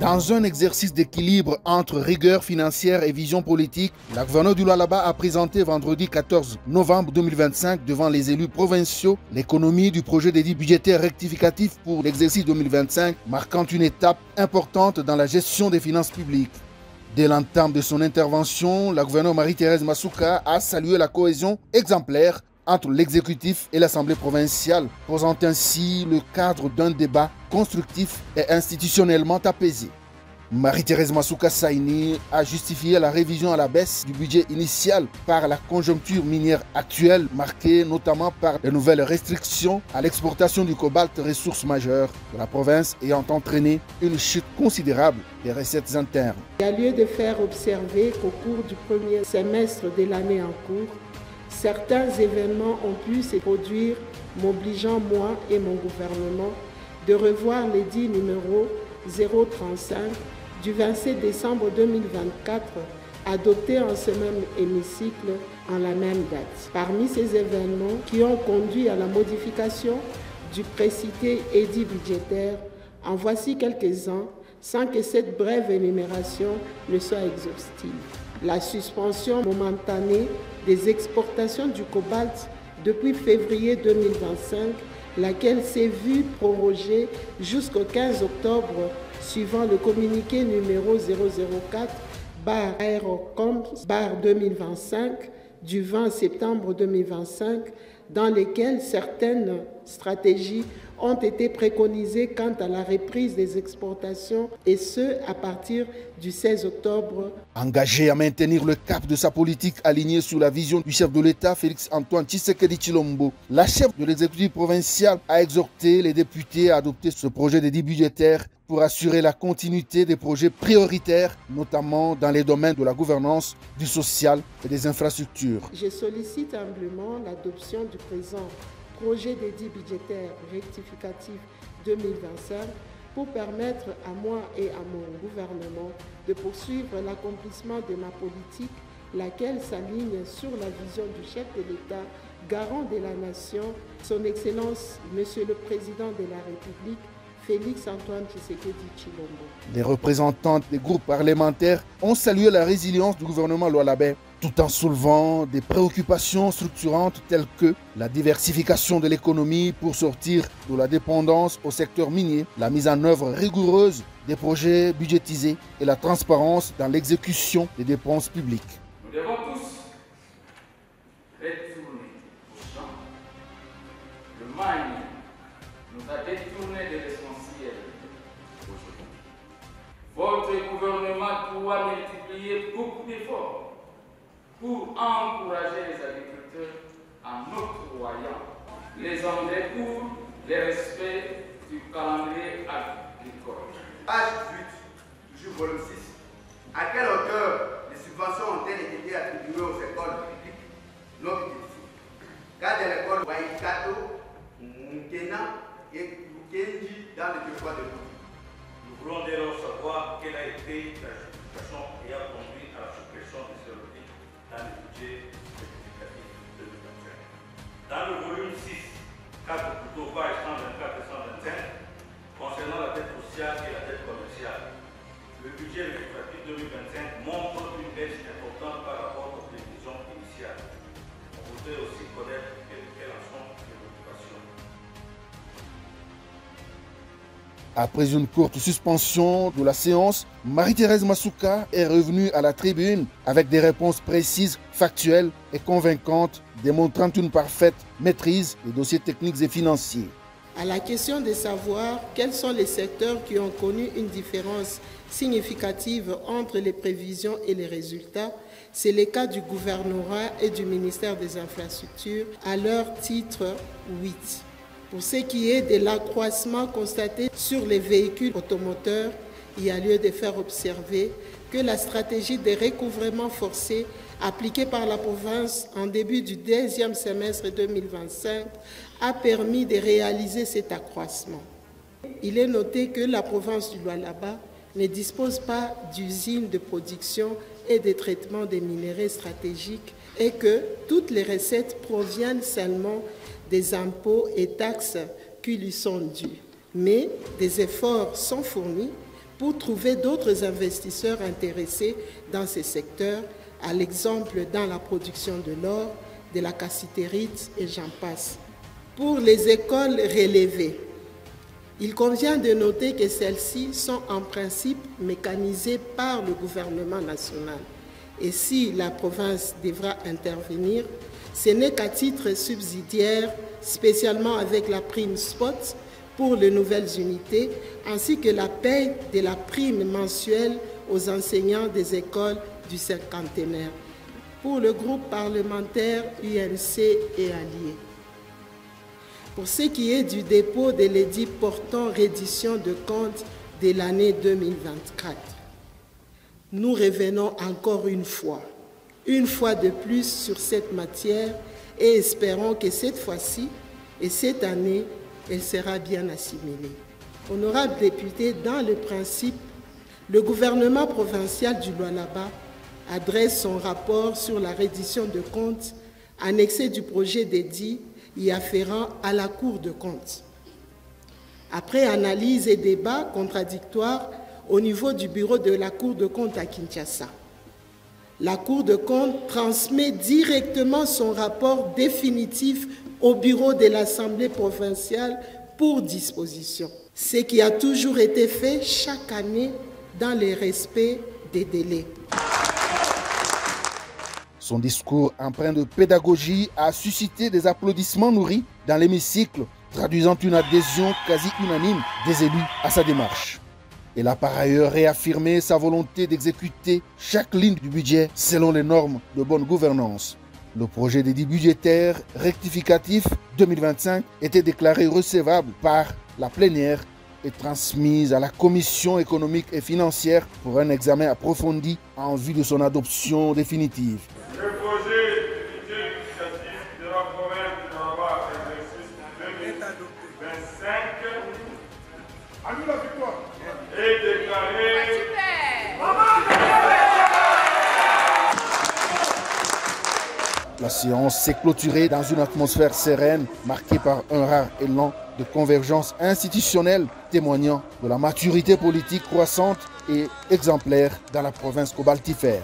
Dans un exercice d'équilibre entre rigueur financière et vision politique, la gouverneure du Lualaba a présenté vendredi 14 novembre 2025 devant les élus provinciaux l'économie du projet d'édit budgétaire rectificatif pour l'exercice 2025, marquant une étape importante dans la gestion des finances publiques. Dès l'entame de son intervention, la gouverneure Marie-Thérèse Masuka a salué la cohésion exemplaire entre l'exécutif et l'Assemblée provinciale, posant ainsi le cadre d'un débat constructif et institutionnellement apaisé. Marie-Thérèse Masuka Saini a justifié la révision à la baisse du budget initial par la conjoncture minière actuelle, marquée notamment par de nouvelles restrictions à l'exportation du cobalt, ressource majeure de la province, ayant entraîné une chute considérable des recettes internes. Il y a lieu de faire observer qu'au cours du premier semestre de l'année en cours, certains événements ont pu se produire, m'obligeant moi et mon gouvernement de revoir l'édit numéro 035 du 27 décembre 2024, adopté en ce même hémicycle en la même date. Parmi ces événements qui ont conduit à la modification du précité édit budgétaire, en voici quelques-uns, sans que cette brève énumération ne soit exhaustive. La suspension momentanée des exportations du cobalt depuis février 2025, laquelle s'est vue prorogée jusqu'au 15 octobre suivant le communiqué numéro 004/Aerocom/2025 du 20 septembre 2025, dans lesquelles certaines stratégies ont été préconisées quant à la reprise des exportations, et ce, à partir du 16 octobre. Engagé à maintenir le cap de sa politique alignée sur la vision du chef de l'État, Félix-Antoine Tshisekedi Tshilombo, la chef de l'exécutif provincial a exhorté les députés à adopter ce projet d'édit budgétaire pour assurer la continuité des projets prioritaires, notamment dans les domaines de la gouvernance, du social et des infrastructures. Je sollicite humblement l'adoption du présent projet d'édit budgétaire rectificatif 2025 pour permettre à moi et à mon gouvernement de poursuivre l'accomplissement de ma politique, laquelle s'aligne sur la vision du chef de l'État, garant de la nation, son Excellence, Monsieur le Président de la République, Félix-Antoine Tshisekedi Tshilombo. Les représentants des groupes parlementaires ont salué la résilience du gouvernement lualabais, tout en soulevant des préoccupations structurantes telles que la diversification de l'économie pour sortir de la dépendance au secteur minier, la mise en œuvre rigoureuse des projets budgétisés et la transparence dans l'exécution des dépenses publiques. Nous devons tous retourner au champ. Le Mali nous a détourné de l'essentiel aujourd'hui. Votre gouvernement doit multiplier beaucoup d'efforts pour encourager les agriculteurs en octroyant les engrais pour le respect du calendrier agricole. Page 18, toujours volume 6. À quelle hauteur les subventions ont-elles été attribuées aux écoles publiques non publiques? Cas de l'école Waikato, Mukena et Lukendi dans le territoire de l'eau. Nous voulons dès lors savoir quelle a été la justification ayant conduit à la suppression de ces rubriques dans le budget rectificatif 2025. Dans le volume 6, 4 plutôt page 124 et 125, concernant la dette sociale et la dette commerciale, le budget rectificatif 2025 montre une baisse importante par rapport aux prévisions initiales. On voudrait aussi connaître quelles en sont les motivations. Après une courte suspension de la séance, Marie-Thérèse Masuka est revenue à la tribune avec des réponses précises, factuelles et convaincantes, démontrant une parfaite maîtrise des dossiers techniques et financiers. À la question de savoir quels sont les secteurs qui ont connu une différence significative entre les prévisions et les résultats, c'est le cas du gouvernorat et du ministère des Infrastructures à leur titre 8. Pour ce qui est de l'accroissement constaté sur les véhicules automoteurs, il y a lieu de faire observer que la stratégie de recouvrement forcé appliquée par la province en début du deuxième semestre 2025 a permis de réaliser cet accroissement. Il est noté que la province du Lualaba ne dispose pas d'usines de production et de traitement des minerais stratégiques et que toutes les recettes proviennent seulement des impôts et taxes qui lui sont dus. Mais des efforts sont fournis pour trouver d'autres investisseurs intéressés dans ces secteurs, à l'exemple dans la production de l'or, de la cassitérite et j'en passe. Pour les écoles relevées, il convient de noter que celles-ci sont en principe mécanisées par le gouvernement national. Et si la province devra intervenir, ce n'est qu'à titre subsidiaire, spécialement avec la prime spot pour les nouvelles unités, ainsi que la paie de la prime mensuelle aux enseignants des écoles du cinquantenaire. Pour le groupe parlementaire UNC et alliés. Pour ce qui est du dépôt de l'édit portant reddition de comptes de l'année 2024, nous revenons encore une fois de plus sur cette matière et espérons que cette fois-ci et cette année, elle sera bien assimilée. Honorables députés, dans le principe, le gouvernement provincial du Lualaba adresse son rapport sur la reddition de comptes annexé du projet d'édit y afférent à la Cour de comptes. Après analyse et débat contradictoires au niveau du bureau de la Cour de comptes à Kinshasa, la Cour de comptes transmet directement son rapport définitif au bureau de l'Assemblée provinciale pour disposition, ce qui a toujours été fait chaque année dans le respect des délais. Son discours empreint de pédagogie a suscité des applaudissements nourris dans l'hémicycle, traduisant une adhésion quasi unanime des élus à sa démarche. Il a par ailleurs réaffirmé sa volonté d'exécuter chaque ligne du budget selon les normes de bonne gouvernance. Le projet d'édit budgétaire rectificatif 2025 était déclaré recevable par la plénière et transmise à la Commission économique et financière pour un examen approfondi en vue de son adoption définitive. Le projet de budget rectificatif de la province du Lualaba exercice 2025 est déclaré. La séance s'est clôturée dans une atmosphère sereine, marquée par un rare élan de convergence institutionnelle, témoignant de la maturité politique croissante et exemplaire dans la province cobaltifère.